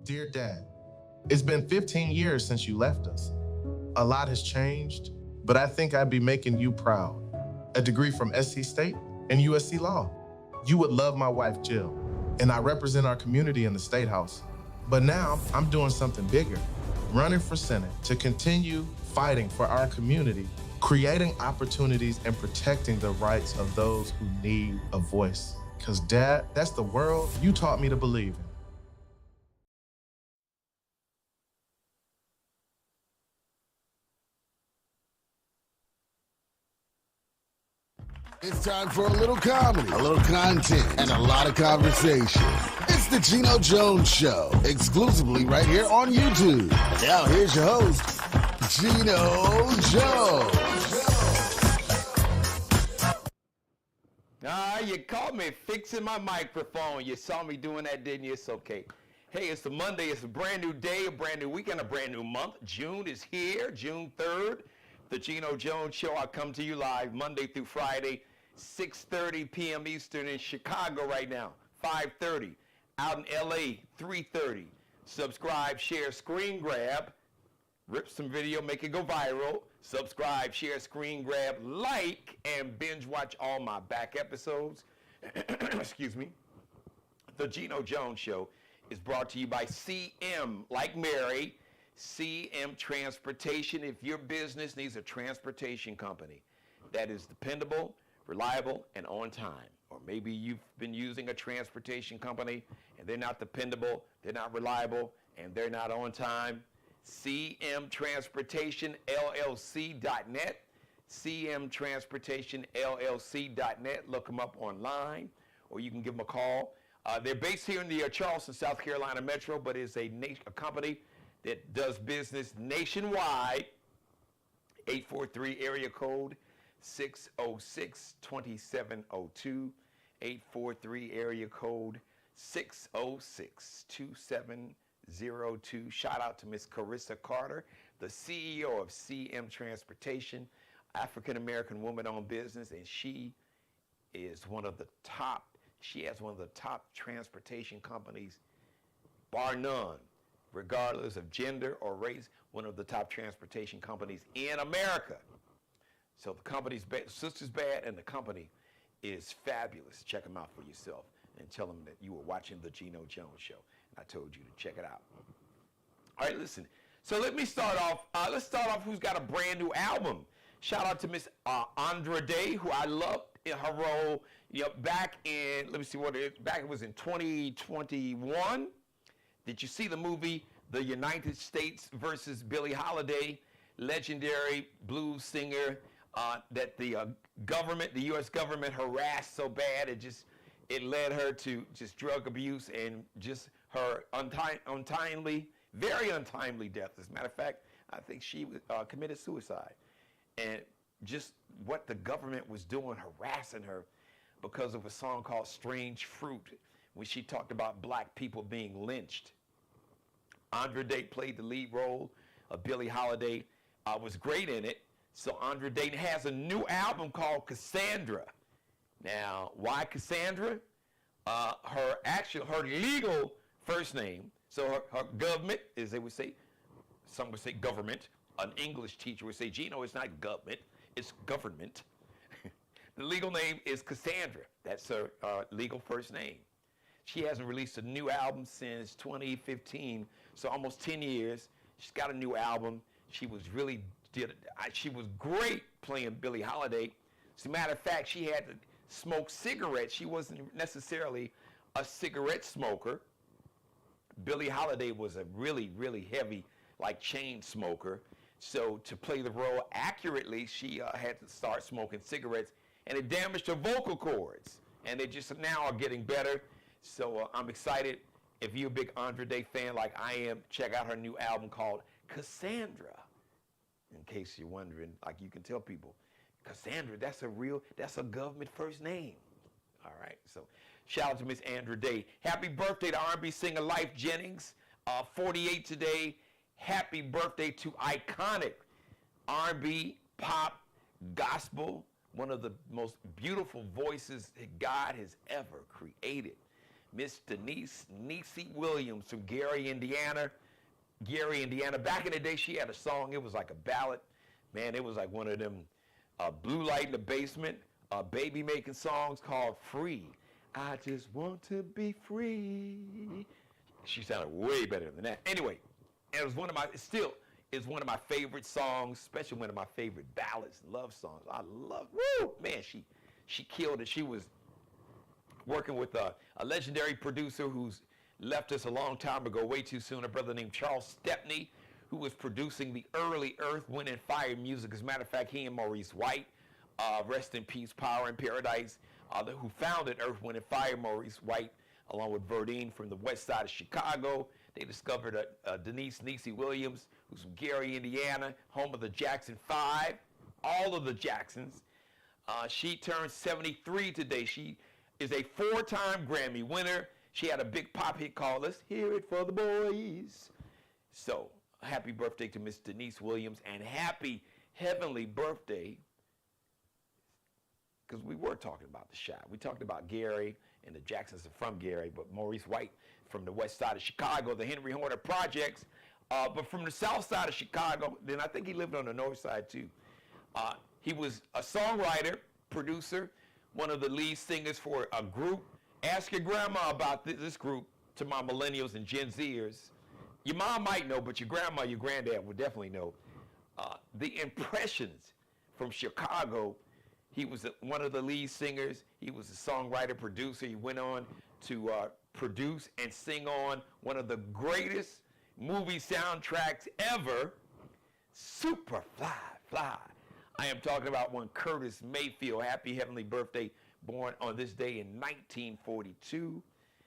Dear Dad, it's been 15 years since you left us. A lot has changed, but I think I'd be making you proud. A degree from SC State and USC Law. You would love my wife, Jill, and I represent our community in the State House. But now I'm doing something bigger, running for Senate to continue fighting for our community, creating opportunities and protecting the rights of those who need a voice. Because Dad, that's the world you taught me to believe in. It's time for a little comedy, a little content, and a lot of conversation. It's the Geno Jones Show, exclusively right here on YouTube. And now here's your host, Geno Jones. You caught me fixing my microphone. You saw me doing that, didn't you? It's okay. Hey, it's the Monday. It's a brand new day, a brand new weekend, a brand new month. June is here, June 3rd. The Geno Jones Show. I come to you live Monday through Friday, 6:30 p.m. Eastern in Chicago right now, 5:30. Out in L.A., 3:30. Subscribe, share, screen grab. Rip some video, make it go viral. Subscribe, share, screen grab, like, and binge watch all my back episodes. Excuse me. The Geno Jones Show is brought to you by CM, like Mary, CM Transportation. If your business needs a transportation company that is dependable, reliable, and on time, or maybe you've been using a transportation company and they're not dependable, they're not reliable, and they're not on time, cmtransportationllc.net, cmtransportationllc.net. Look them up online, or you can give them a call. They're based here in the Charleston, South Carolina metro, but it's a company that does business nationwide. 843 area code 606-2702. 843 area code 606-2702. Shout out to Miss Carissa Carter, the CEO of CM Transportation, African-American woman-owned business, and she has one of the top transportation companies, bar none, regardless of gender or race, one of the top transportation companies in America. So the company's sister's bad, and the company is fabulous. Check them out for yourself and tell them that you were watching the Geno Jones Show. I told you to check it out. All right, listen. So let me start off. Let's start off who's got a brand new album. Shout out to Miss Andra Day, who I loved in her role. Back in, let me see what it is. Back it was in 2021. Did you see the movie The United States versus Billie Holiday, legendary blues singer that the government, the U.S. government harassed so bad it led her to just drug abuse and just her untimely, very untimely death. As a matter of fact, I think she committed suicide. And just what the government was doing, harassing her because of a song called Strange Fruit, when she talked about black people being lynched. Andra Day played the lead role of Billie Holiday, was great in it. So Andra Day has a new album called Cassandra. Now, why Cassandra? Her legal first name, so her government, as they would say, some would say government, an English teacher would say, Geno, it's not government, it's government. The legal name is Cassandra. That's her legal first name. She hasn't released a new album since 2015, so almost 10 years. She's got a new album. She was great playing Billie Holiday. As a matter of fact, she had to smoke cigarettes. She wasn't necessarily a cigarette smoker. Billie Holiday was a really, really heavy, chain smoker. So to play the role accurately, she had to start smoking cigarettes, and it damaged her vocal cords. And they just now are getting better. So I'm excited. If you're a big Andra Day fan like I am, check out her new album called Cassandra. In case you're wondering, you can tell people, Cassandra, that's a government first name. All right, so shout out to Miss Andra Day. Happy birthday to R&B singer Life Jennings, 48 today. Happy birthday to iconic R&B, pop, gospel, one of the most beautiful voices that God has ever created. Miss Denise Niecy Williams from Gary, Indiana. Gary, Indiana. Back in the day, she had a song. It was like a ballad. Man, it was like one of them Blue Light in the Basement, baby making songs called Free. I just want to be free. She sounded way better than that. Anyway, it was one of my, still is one of my favorite songs, especially one of my favorite ballads, love songs. I love, man, she killed it. She was working with a legendary producer who's left us a long time ago, way too soon, a brother named Charles Stepney, who was producing the early Earth, Wind, and Fire music. As a matter of fact, he and Maurice White, rest in peace, power in paradise, who founded Earth, Wind, and Fire, Maurice White, along with Verdine from the west side of Chicago. They discovered Denise Niecy Williams, who's from Gary, Indiana, home of the Jackson 5, all of the Jacksons. She turned 73 today. She is a 4-time Grammy winner. She had a big pop hit called Let's Hear It for the Boys. So, happy birthday to Miss Denise Williams, and happy heavenly birthday, because we were talking about the shot. We talked about Gary, and the Jacksons are from Gary, but Maurice White from the west side of Chicago, the Henry Horner Projects, but from the south side of Chicago. Then I think he lived on the north side too. He was a songwriter, producer, one of the lead singers for a group. Ask your grandma about this group, to my millennials and Gen Zers. Your mom might know, but your grandma, your granddad would definitely know. The Impressions from Chicago. He was one of the lead singers. He was a songwriter, producer. He went on to produce and sing on one of the greatest movie soundtracks ever, Superfly. I am talking about one Curtis Mayfield. Happy heavenly birthday, born on this day in 1942.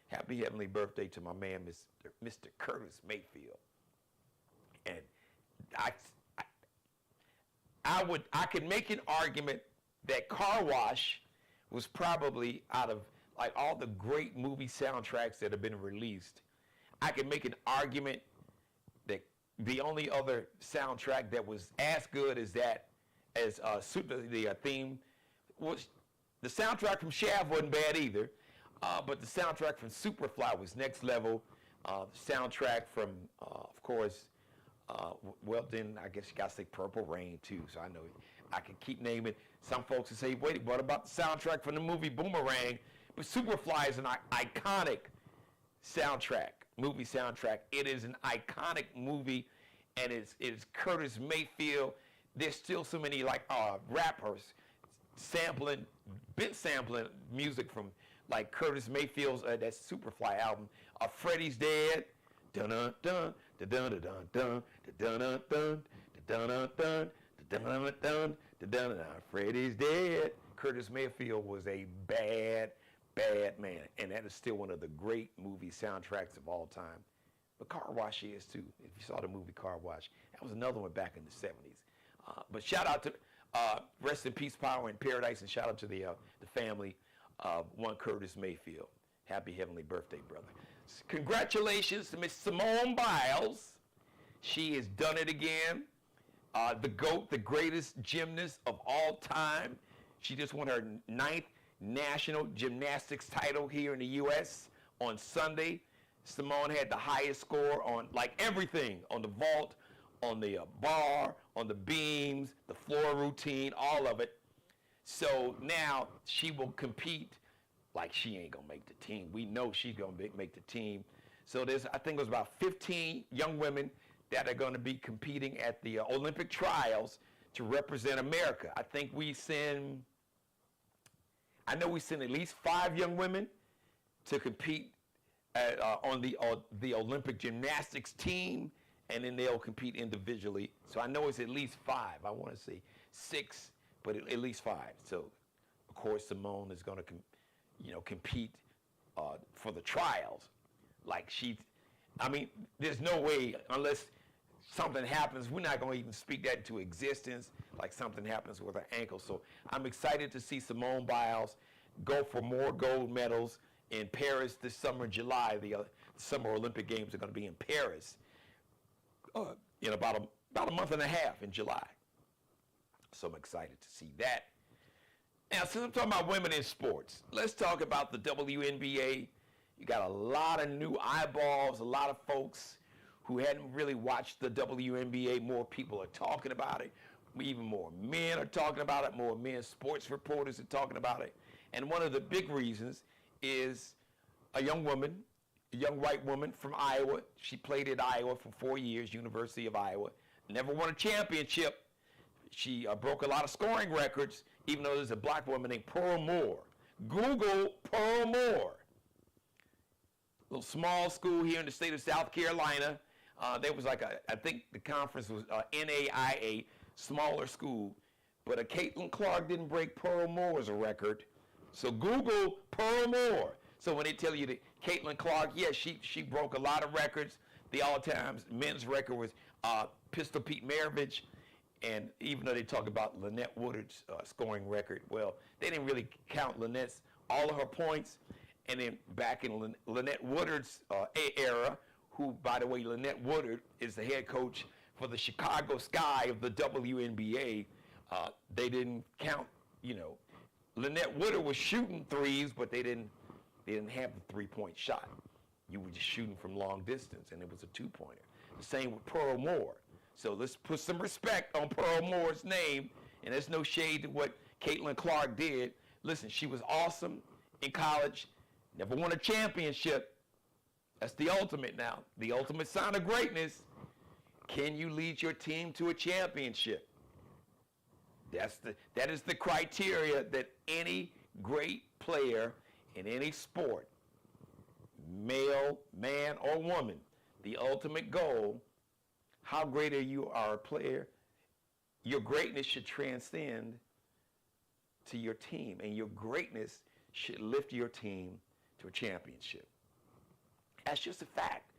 Happy heavenly birthday to my man, Mr. Curtis Mayfield. And I could make an argument that Car Wash was probably, out of like all the great movie soundtracks that have been released, I could make an argument that the only other soundtrack that was as good as that, as the theme, was the soundtrack from Shaft wasn't bad either, but the soundtrack from Superfly was next level. The soundtrack from, of course, well then I guess you gotta say Purple Rain too, so I know I can keep naming. Some folks will say, wait, what about the soundtrack from the movie Boomerang? But Superfly is an iconic soundtrack, movie soundtrack. It is an iconic movie, and it's Curtis Mayfield. There's still so many like rappers sampling music from like Curtis Mayfield's that Superfly album. Freddie's Dead. Dun dun dun dun dun dun dun dun dun dun dun dun dun dun dun. Freddie's Dead. Curtis Mayfield was a bad man, and that is still one of the great movie soundtracks of all time. But Car Wash is too. If you saw the movie Car Wash, that was another one back in the 70s. But shout out to rest in peace, power in paradise, and shout out to the family of one Curtis Mayfield. Happy heavenly birthday, brother. Congratulations to Miss Simone Biles. She has done it again. The GOAT, the greatest gymnast of all time. She just won her 9th national gymnastics title here in the U.S. on Sunday. Simone had the highest score on like everything, on the vault, on the bar, on the beams, the floor routine, all of it. So now she will compete like she ain't gonna make the team. We know she's gonna make the team. So there's, I think it was about 15 young women that are gonna be competing at the Olympic trials to represent America. I think I know we send at least 5 young women to compete on the Olympic gymnastics team, and then they'll compete individually. So I know it's at least 5. I want to say 6, but at least 5. So, of course, Simone is going to, compete for the trials. Like there's no way, unless something happens, we're not going to even speak that into existence, like something happens with her ankle. So I'm excited to see Simone Biles go for more gold medals in Paris this summer, July. The Summer Olympic Games are going to be in Paris in about a month and a half in July. So I'm excited to see that. Now, since I'm talking about women in sports, let's talk about the WNBA You got a lot of new eyeballs, a lot of folks who hadn't really watched the WNBA. More people are talking about it. Even more men are talking about it. More men sports reporters are talking about it. And one of the big reasons is a young woman, a young white woman from Iowa. She played at Iowa for 4 years, University of Iowa. Never won a championship. She broke a lot of scoring records, even though there's a black woman named Pearl Moore. Google Pearl Moore. Little small school here in the state of South Carolina. There was like I think the conference was NAIA, smaller school. But Catlin Clark didn't break Pearl Moore's record. So Google Pearl Moore. So when they tell you that Catlin Clark, yes, she broke a lot of records. The all-time men's record was Pistol Pete Maravich. And even though they talk about Lynette Woodard's scoring record, well, they didn't really count Lynette's, all of her points. And then back in Lynette Woodard's era, who, by the way, Lynette Woodard is the head coach for the Chicago Sky of the WNBA, they didn't count, Lynette Woodard was shooting threes, but they didn't have the three-point shot. You were just shooting from long distance, and it was a two-pointer. The same with Pearl Moore. So let's put some respect on Pearl Moore's name, and there's no shade to what Catlin Clark did. Listen, she was awesome in college, never won a championship. That's the ultimate now, the ultimate sign of greatness. Can you lead your team to a championship? That is the criteria that any great player in any sport, male, man, or woman, the ultimate goal, how great are you are a player, your greatness should transcend to your team, and your greatness should lift your team to a championship. That's just a fact.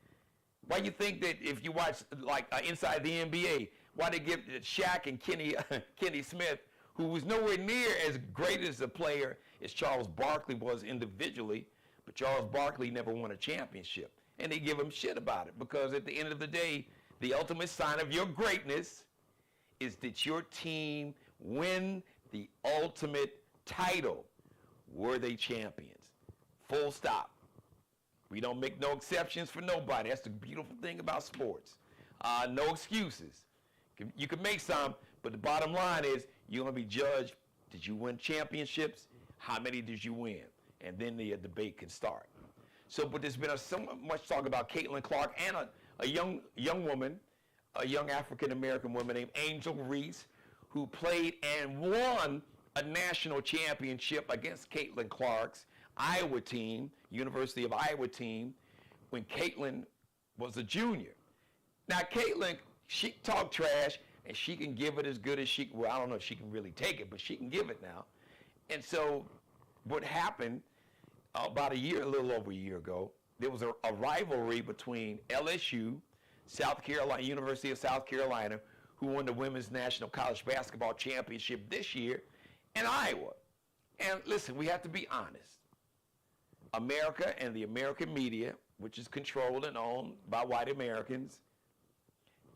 Why you think that if you watch like Inside the NBA, why they give Shaq and Kenny Smith, who was nowhere near as great as a player as Charles Barkley was individually, but Charles Barkley never won a championship. And they give him shit about it because at the end of the day, the ultimate sign of your greatness is that your team win the ultimate title. Were they champions? Full stop. We don't make no exceptions for nobody. That's the beautiful thing about sports. No excuses. You can make some, but the bottom line is you're going to be judged. Did you win championships? How many did you win? And then the debate can start. So, but there's been so much talk about Catlin Clark and a young woman, a young African-American woman named Angel Reese, who played and won a national championship against Catlin Clark's Iowa team, University of Iowa team, when Catlin was a junior. Now, Catlin, she talk trash, and she can give it as good as she, well, I don't know if she can really take it, but she can give it now. And so what happened about a little over a year ago, there was a rivalry between LSU, South Carolina, University of South Carolina, who won the Women's National College Basketball Championship this year, and Iowa. And listen, we have to be honest. America and the American media, which is controlled and owned by white Americans,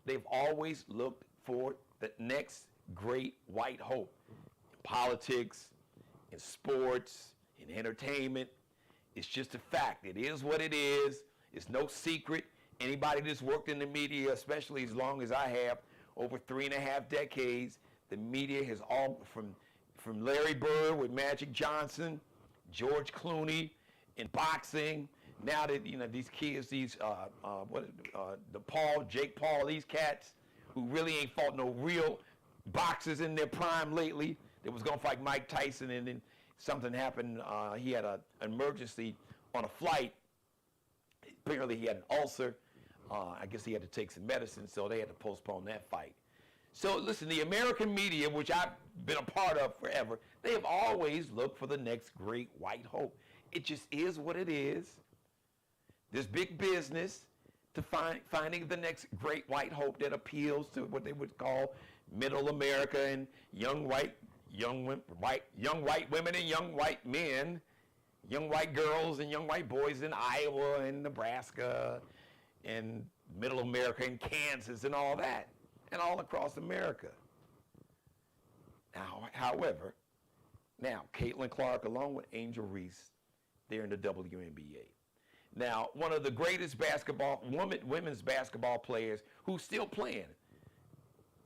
they've always looked for the next great white hope in politics, in sports, in entertainment. It's just a fact. It is what it is. It's no secret. Anybody that's worked in the media, especially as long as I have, over 3.5 decades, the media has all, from Larry Bird with Magic Johnson, George Clooney in boxing, now that, these kids, these, Jake Paul, these cats who really ain't fought no real boxers in their prime lately. They was gonna fight Mike Tyson, and then something happened. He had an emergency on a flight. Apparently he had an ulcer. I guess he had to take some medicine, so they had to postpone that fight. So listen, the American media, which I've been a part of forever, they have always looked for the next great white hope. It just is what it is. There's big business to finding the next great white hope that appeals to what they would call middle America and young white women and young white men, young white girls and young white boys in Iowa and Nebraska and middle America and Kansas and all that, and all across America. Now, however, Catlin Clark, along with Angel Reese, they're in the WNBA. Now, one of the greatest women's basketball players who's still playing,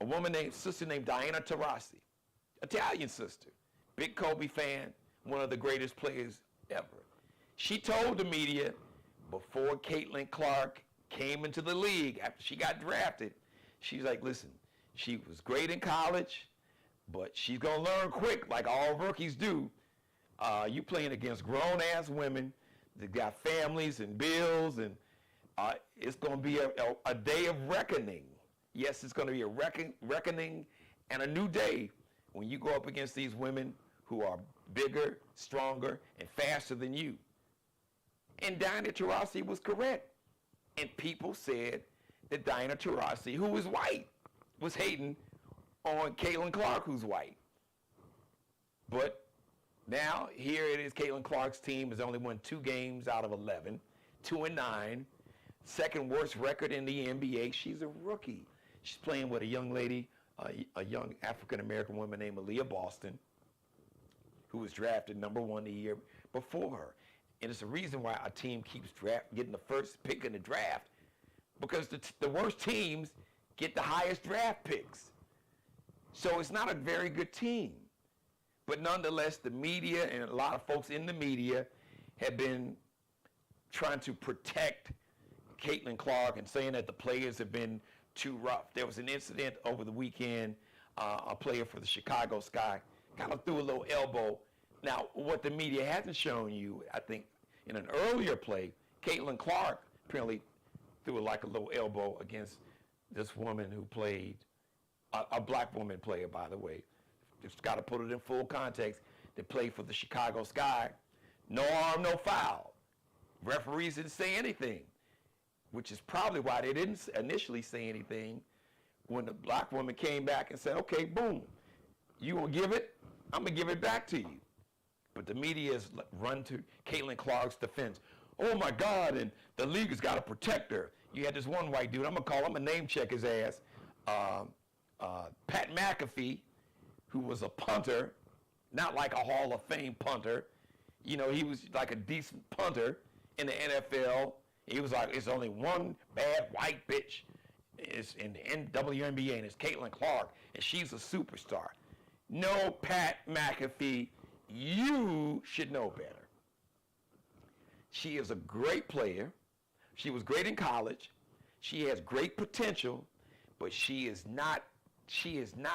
a sister named Diana Taurasi, Italian sister, big Kobe fan, one of the greatest players ever. She told the media before Catlin Clark came into the league after she got drafted, she's like, listen, she was great in college, but she's going to learn quick like all rookies do. You playing against grown-ass women that got families and bills, and it's going to be a day of reckoning. Yes, it's going to be a reckoning and a new day when you go up against these women who are bigger, stronger, and faster than you. And Diana Taurasi was correct. And people said that Diana Taurasi, who was white, was hating on Catlin Clark, who's white. But now, here it is, Catlin Clark's team has only won 2 games out of 11, 2-9, second worst record in the NBA. She's a rookie. She's playing with a young lady, a young African-American woman named Aaliyah Boston, who was drafted #1 the year before her. And it's the reason why a team keeps getting the first pick in the draft, because the worst teams get the highest draft picks. So it's not a very good team. But nonetheless, the media and a lot of folks in the media have been trying to protect Catlin Clark and saying that the players have been too rough. There was an incident over the weekend, a player for the Chicago Sky kind of threw a little elbow. Now, what the media hasn't shown you, I think, in an earlier play, Catlin Clark apparently threw like a little elbow against this woman who played, a black woman player, by the way. Just got to put it in full context. They played for the Chicago Sky. No harm, no foul. Referees didn't say anything, which is probably why they didn't initially say anything when the black woman came back and said, okay, boom, you gonna give it? I'm gonna give it back to you. But the media has run to Catlin Clark's defense. Oh my God, and the league has got to protect her. You had this one white dude, I'm gonna name check his ass, Pat McAfee, who was a punter, not like a Hall of Fame punter. You know, he was like a decent punter in the NFL. He was like, it's only one bad white bitch is in the WNBA, and it's Catlin Clark, and she's a superstar. No, Pat McAfee, you should know better. She is a great player. She was great in college. She has great potential, but she has not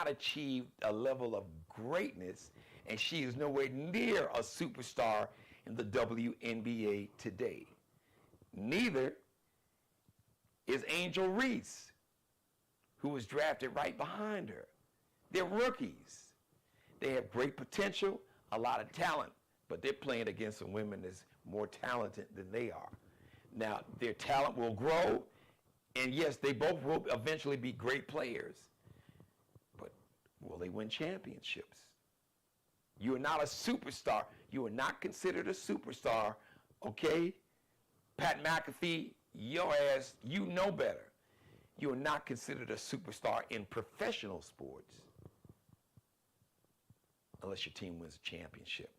achieved a level of greatness, and she is nowhere near a superstar in the WNBA today. Neither is Angel Reese, who was drafted right behind her. They're rookies. They have great potential, a lot of talent, but they're playing against some women that's more talented than they are. Now, their talent will grow, and yes, they both will eventually be great players. Will they win championships? You are not a superstar. You are not considered a superstar, okay? Pat McAfee, your ass, you know better. You are not considered a superstar in professional sports unless your team wins a championship.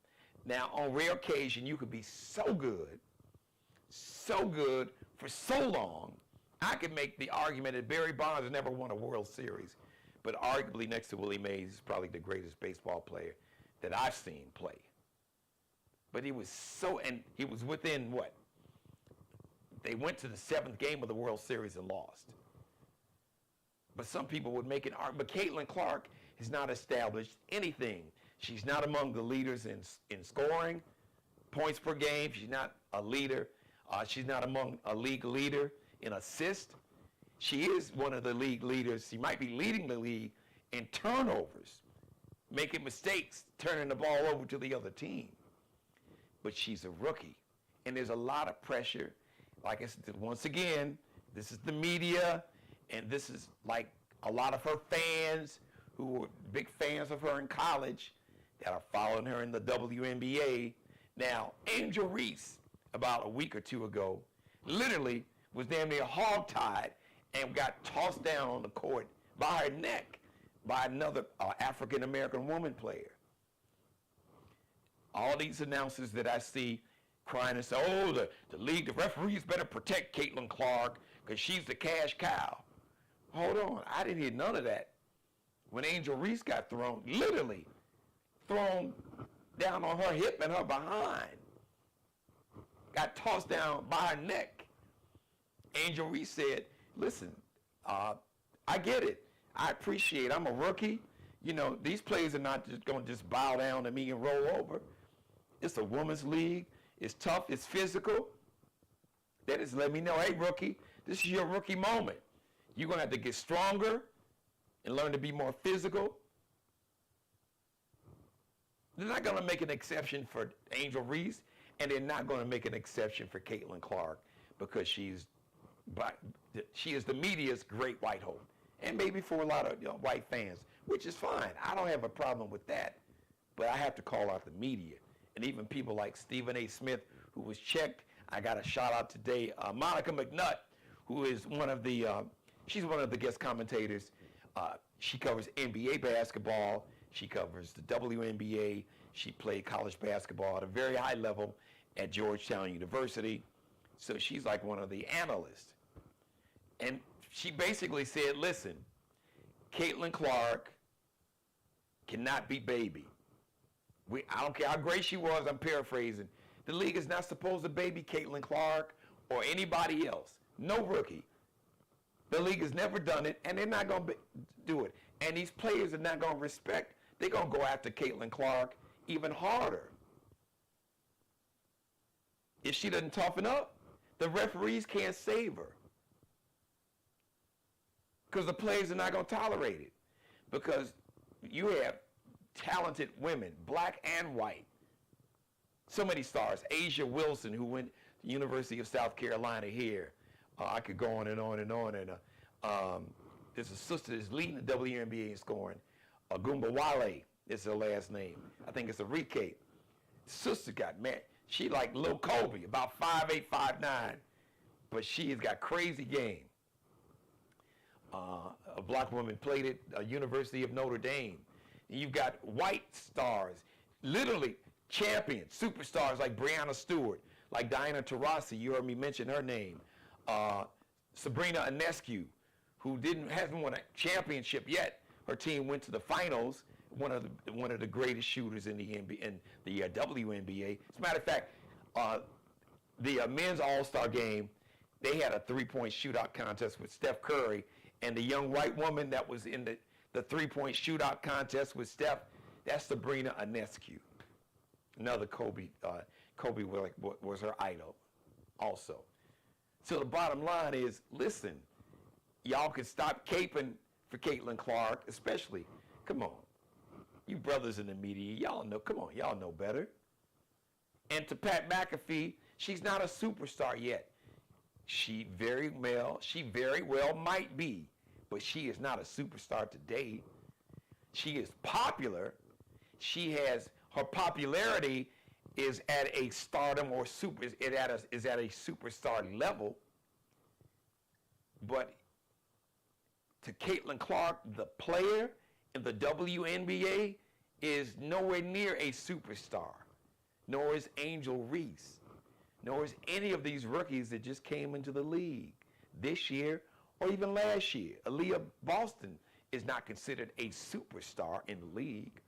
Now, on rare occasion, you could be so good for so long. I could make the argument that Barry Bonds never won a World Series, but arguably next to Willie Mays, he's probably the greatest baseball player that I've seen play. But he was he was within what? They went to the 7th game of the World Series and lost. But some people would make an argument. But Catlin Clark has not established anything. She's not among the leaders in scoring, points per game. She's not a leader. She's not among a league leader in assists. She is one of the league leaders. She might be leading the league in turnovers, making mistakes, turning the ball over to the other team. But she's a rookie, and there's a lot of pressure. Like I said, once again, this is the media, and this is like a lot of her fans who were big fans of her in college that are following her in the WNBA. Now, Angel Reese, about a week or two ago, literally was damn near hogtied and got tossed down on the court by her neck by another African-American woman player. All these announcers that I see crying and say, oh, the league, the referees better protect Caitlin Clark because she's the cash cow. Hold on, I didn't hear none of that. When Angel Reese got thrown, literally thrown down on her hip and her behind, got tossed down by her neck. Angel Reese said, listen, I get it. I appreciate it. I'm a rookie. You know, these players are not just going to just bow down to me and roll over. It's a women's league. It's tough. It's physical. That is let me know, hey, rookie, this is your rookie moment. You're going to have to get stronger and learn to be more physical. They're not going to make an exception for Angel Reese, and they're not going to make an exception for Caitlin Clark because she is the media's great white hope, and maybe for a lot of white fans, which is fine. I don't have a problem with that, but I have to call out the media, and even people like Stephen A. Smith, who was checked. I got a shout out today. Monica McNutt, who is she's one of the guest commentators. She covers NBA basketball. She covers the WNBA. She played college basketball at a very high level at Georgetown University. So she's like one of the analysts. And she basically said, listen, Caitlin Clark cannot be baby. I don't care how great she was, I'm paraphrasing. The league is not supposed to baby Caitlin Clark or anybody else. No rookie. The league has never done it, and they're not going to do it. And these players are not going to respect. They're going to go after Caitlin Clark even harder. If she doesn't toughen up, the referees can't save her. Because the players are not going to tolerate it. Because you have talented women, black and white. So many stars. Asia Wilson, who went to the University of South Carolina here. I could go on and on and on. And there's a sister that's leading the WNBA in scoring. Agumba Wale is her last name. I think it's Enrique. Sister got mad. She like Lil Kobe, about 5'8", 5'9", but she has got crazy game. A black woman played at University of Notre Dame. And you've got white stars, literally champions, superstars like Breanna Stewart, like Diana Taurasi. You heard me mention her name. Sabrina Ionescu, who hasn't won a championship yet. Her team went to the finals. One of the greatest shooters in the NBA, in the WNBA. As a matter of fact, the men's All-Star game, they had a three-point shootout contest with Steph Curry, and the young white woman that was in the three-point shootout contest with Steph, that's Sabrina Ionescu. Another Kobe. Kobe was her idol, also. So the bottom line is, listen, y'all can stop caping for Caitlin Clark, especially. Come on. You brothers in the media, y'all know, come on, y'all know better. And to Pat McAfee, she's not a superstar yet. She very well might be, but she is not a superstar today. She is popular. Her popularity is at a stardom or is at a superstar level. But to Caitlin Clark, the player in the WNBA, is nowhere near a superstar, nor is Angel Reese, nor is any of these rookies that just came into the league this year or even last year. Aaliyah Boston is not considered a superstar in the league.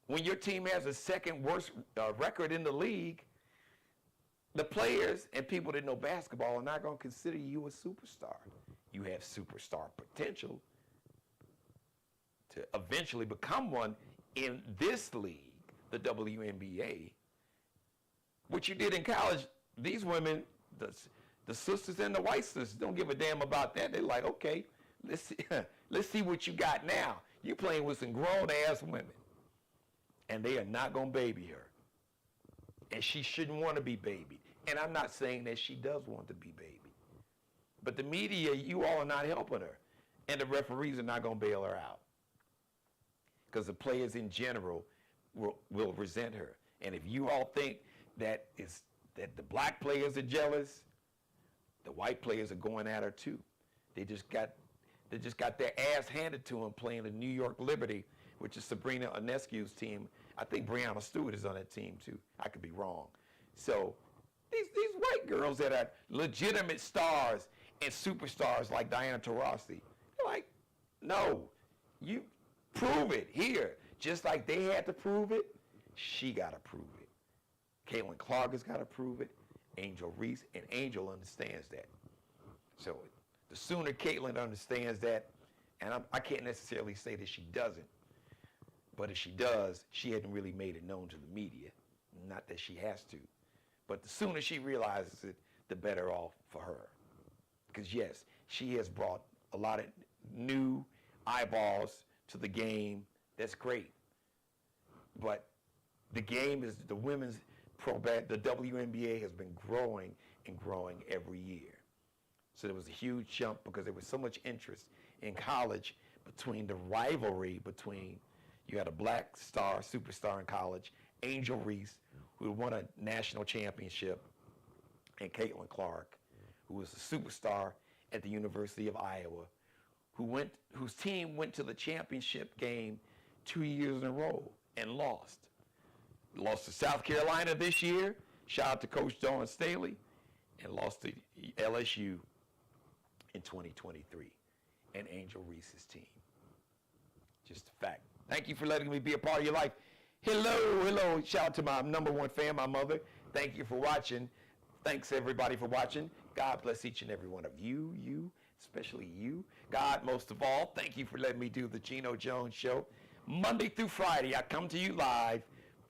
When your team has a second worst record in the league, the players and people that know basketball are not going to consider you a superstar. You have superstar potential to eventually become one in this league, the WNBA. What you did in college, these women, the sisters and the white sisters, don't give a damn about that. They're like, okay, let's see what you got now. You're playing with some grown-ass women, and they are not going to baby her. And she shouldn't want to be babied. And I'm not saying that she does want to be babied. But the media, you all are not helping her. And the referees are not going to bail her out. Because the players in general will resent her. And if you all think that the black players are jealous, the white players are going at her too. They just got their ass handed to them playing the New York Liberty, which is Sabrina Ionescu's team. I think Breanna Stewart is on that team too. I could be wrong. So these white girls that are legitimate stars and superstars like Diana Taurasi, they're like, no, you prove it here. Just like they had to prove it, she got to prove it. Caitlin Clark has got to prove it. Angel Reese, and Angel understands that. So the sooner Caitlin understands that, and I can't necessarily say that she doesn't, but if she does, she hadn't really made it known to the media. Not that she has to, but the sooner she realizes it, the better off for her. Because yes, she has brought a lot of new eyeballs to the game. That's great. But the game is, the women's the WNBA has been growing and growing every year. So there was a huge jump because there was so much interest in college between the rivalry between, you had a black star, superstar in college, Angel Reese, who won a national championship, and Caitlin Clark, who was a superstar at the University of Iowa, whose team went to the championship game 2 years in a row and lost. Lost to South Carolina this year. Shout out to Coach Dawn Staley. And lost to LSU in 2023. And Angel Reese's team. Just a fact. Thank you for letting me be a part of your life. Hello. Shout out to my number one fan, my mother. Thank you for watching. Thanks everybody for watching. God bless each and every one of you, especially you. God, most of all, thank you for letting me do the Geno Jones Show. Monday through Friday, I come to you live.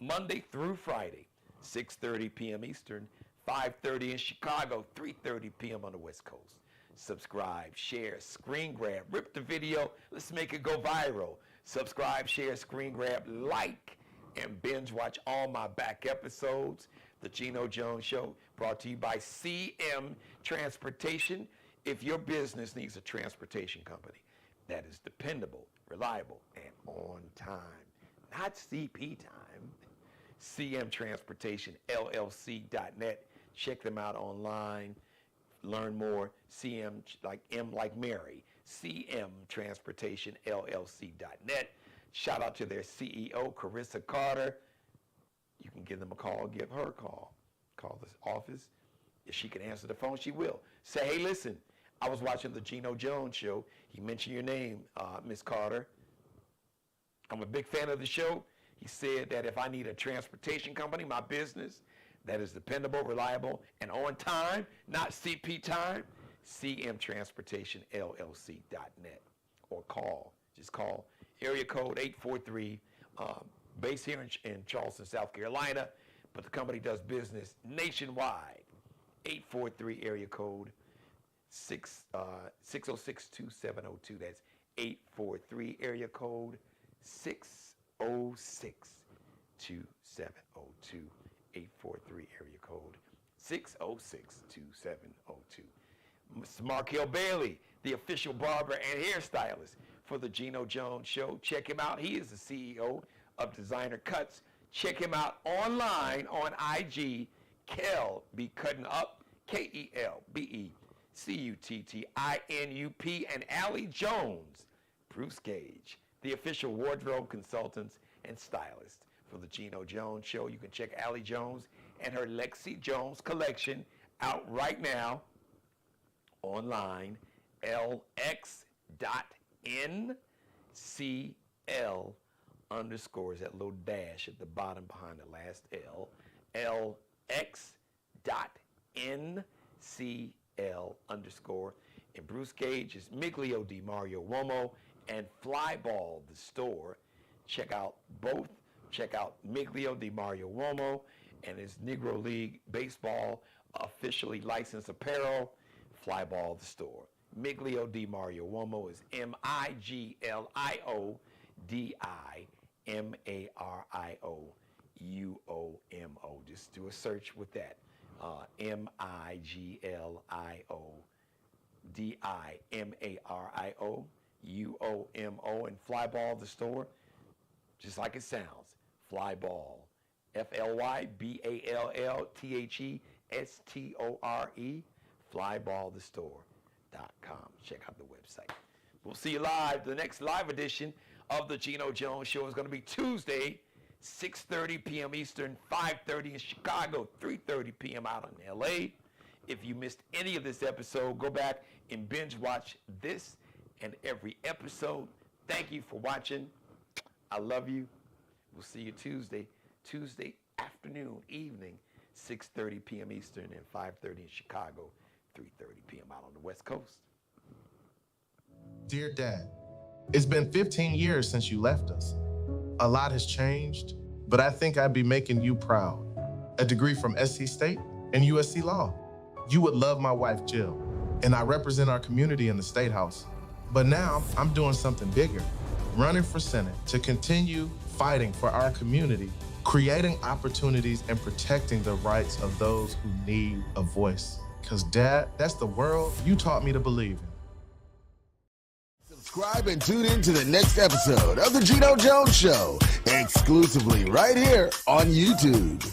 Monday through Friday, 6:30 p.m. Eastern, 5:30 in Chicago, 3:30 p.m. on the West Coast. Subscribe, share, screen grab, rip the video. Let's make it go viral. Subscribe, share, screen grab, like, and binge watch all my back episodes. The Geno Jones Show, brought to you by CM Transportation. If your business needs a transportation company that is dependable, reliable, and on time, not CP time, CM Transportation, LLC.net. Check them out online. Learn more. CM, like M like Mary. CM Transportation, LLC.net. Shout out to their CEO, Carissa Carter. You can give them a call. Give her a call. Call this office. If she can answer the phone, she will. Say, hey, listen, I was watching the Geno Jones Show. He mentioned your name, Miss Carter. I'm a big fan of the show. He said that if I need a transportation company, my business, that is dependable, reliable, and on time, not CP time, CM Transportation, LLC.net. Or just call area code 843, based here in Charleston, South Carolina, but the company does business nationwide. 843 area code 606-2702. That's 843 area code 606-2702. 843 area code 606-2702. Mr. Markel Bailey, the official barber and hairstylist for the Geno Jones Show. Check him out. He is the CEO of Designer Cuts. Check him out online on IG. Kel be cutting up, KELBECUTTINUP, and Allie Jones, Bruce Gage, the official wardrobe consultants and stylist for the Geno Jones Show. You can check Allie Jones and her Lexi Jones collection out right now online, lx.ncl underscores, that little dash at the bottom behind the last L, lx.ncl underscore. And Bruce Gage is Miglio di Mario Uomo and Flyball the store. Check out both. Check out Miglio di Mario Uomo and his Negro League Baseball officially licensed apparel, Flyball the store. Miglio di Mario Uomo is MIGLIODIMARIOUOMO. Just do a search with that. MIGLIODIMARIOUOMO and Flyball the store. Just like it sounds. Flyball. FLYBALLTHESTORE. Flyballthestore.com. Check out the website. We'll see you live. The next live edition of the Geno Jones Show is going to be Tuesday, 6:30 p.m. Eastern, 5:30 in Chicago, 3:30 p.m. out in LA. If you missed any of this episode, go back and binge watch this and every episode. Thank you for watching. I love you. We'll see you Tuesday afternoon, evening, 6:30 p.m. Eastern and 5:30 in Chicago, 3:30 p.m. out on the West Coast. Dear Dad, it's been 15 years since you left us. A lot has changed, but I think I'd be making you proud. A degree from SC State and USC Law. You would love my wife, Jill, and I represent our community in the State House. But now I'm doing something bigger, running for Senate to continue fighting for our community, creating opportunities and protecting the rights of those who need a voice. Because Dad, that's the world you taught me to believe in. Subscribe and tune in to the next episode of The Geno Jones Show, exclusively right here on YouTube.